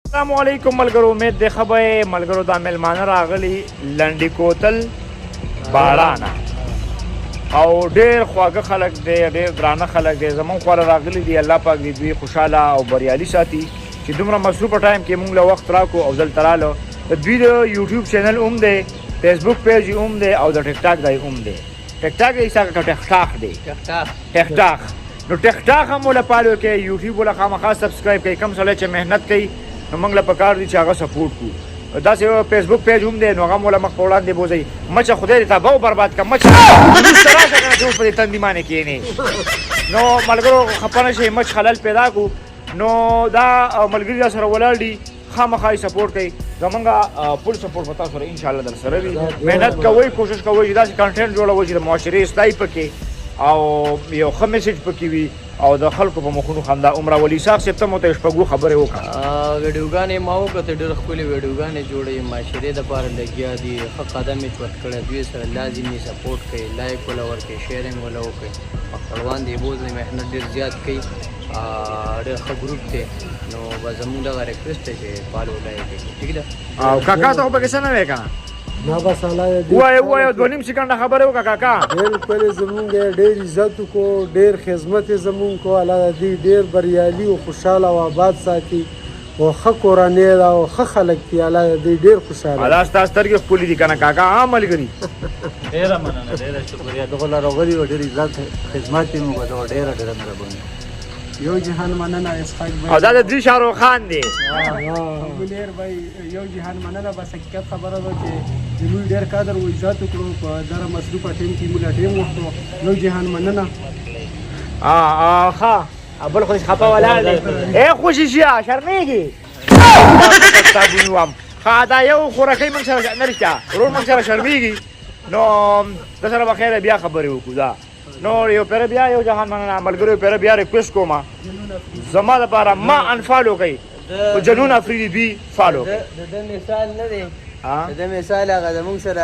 السلام علیکم ملګرو، امید دی ښه به یې. ملګرو دا میلمانه راغلي لنډي کوتل باړانه او ډېر خواږه خلک دی، ډېر درانه خلک دی. زمونږ خواله راغلي دي. الله پاک دې دوی خوشحاله او بریالي ساتي چې دومره مصروفه ټایم کې موږ له وخت راکړو او دلته راغلو. د دوی د یوټیوب چینل هم دی، فیسبوک پیج هم دی او د ټیک ټاک دی هم دی. ټیک ټاک یې څنګه ټیک ټاک دی، ټیک ټاک نو ټیک ټاک هم ولا پالو کې یوټیوب ولا خامخا سبسکرایب کوي. کم سړی چې مهنت کوي نو موږ له پکار دي چې هغه سپورټ کړو. داسې یو فیسبوک پیج هم دی نو هغه مولا مخ په وړاندې بوځئ. مچه خدای دې تباه او برباد کړه. مچ وروسته راشه که نه چې اوس په دې تندي باندې کښېنې. نو ملګرو خفه نه شئ، مچ خلل پیدا کړو. نو دا ملګري را سره ولاړ دي، خامخا یې سپورټ کوي. زمونږ فل سپورټ به تاسو سره انشاءالله در سره وي. محنت کوئ، کوشش کوئ چې داسې کنټینټ جوړوئ چې د معاشرې اصلاحي پکې او یو ښه میسج پکې وي او د خلکو په مخونو خندا. عمره ولی صاحب صاحب ته مو ته شپږو خبرې وکړه. ویډیوګانې ما وکړې، ډېر ښکلې ویډیوګانې جوړوي، معاشرې دپاره لګیا دي، ښه قدم یې چوت کړی. دوی سره لازمي سپورټ کوي، لایک وله ورکوي، شیرینګ وله وکړئ. خپلوان دې بوځئ، محنت ډېر زیات کوي، ډېر ښه ګروپ دی. نو به زموږ دغه ریکویسټ دی چې فالو لایک وکړي. ټیک ده. او کاکا ته خو پکې څه نه وی که نه؟ نه بس الله دې ووایه 2.5 سکنډه خبرې وکړه کاکا. بالکل زمونږ ډېر عزت وکړو، ډېر خدمت یې زمونږ کو. الله دې ډېر بریالي او خوشحاله او آباد ساتي او ښه کورنۍ ده او ښه خلک دي. الله دې ډېر خوشحاله. الله ستا سترګې ښکلې دي که نه کاکا؟ ملګري ډېره مننه، ډېره شکریه. دغه لا راغلي او ډېر عزت خدمت یې مو وکړو. ډېره مهرباني. یو جهان مننه اسحاق او بھائی. دا د دوی شاهرخ خان دی. ابولیر بھائی یو جهان مننه. بس حقیقت خبره ده چې زموږ ډېر قدر او عزت وکړو په دغه مصروفه ټیم کې موږ ټیم وخت. یو جهان مننه. ښه بل خو خفه ولاړ دی. ای خوشي شه، شرمېږي. ستا بوني وم. ښه دا یو خورکۍ موږ سره نه رښتیا ورور موږ سره شرمېږي. نو د سره به خیره بیا خبرې وکړو. دا نو یو پېره بیا یو جهان مننه ملګرو، یو پېره بیا ریکویسټ کوم زما دپاره ما انفالو کوي خو جنون افریدي دوی فالو کوي. د ده مثال نه دی، د ده مثال هغه زمونږ سره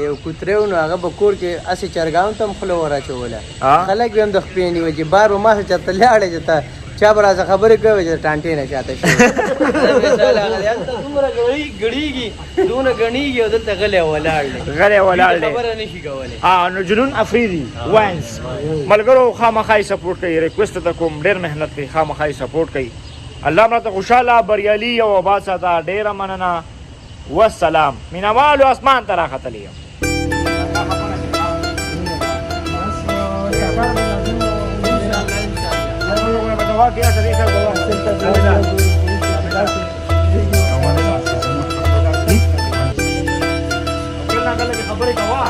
یو کوترې و نو هغه به کور کې هسې چرګانو ته هم خوله ور اچوله. خلک به هم د خپې نیوه چې بار به ما سره چېرته لاړې چې ته چا به راڅه خبرې کوي چې د ټانټې نه شاته شي. مثال هغه دی. هلته دومره ګړېږي، دونه ګڼېږي او دلته غلی ولاړ دی، خبره نه شي کولی. نو جنون افریدي واینس ملګرو خامخا یې سپورټ کوي. ریکویسټ ته کوم ډېر محنت کوي، خامخا یې سپورټ کوي. الله مراته خوشحاله بریالي او آباد ساته. ډېره مننه. والسلام. مینوالو اسمان ته راختلی یم. خبرې کوه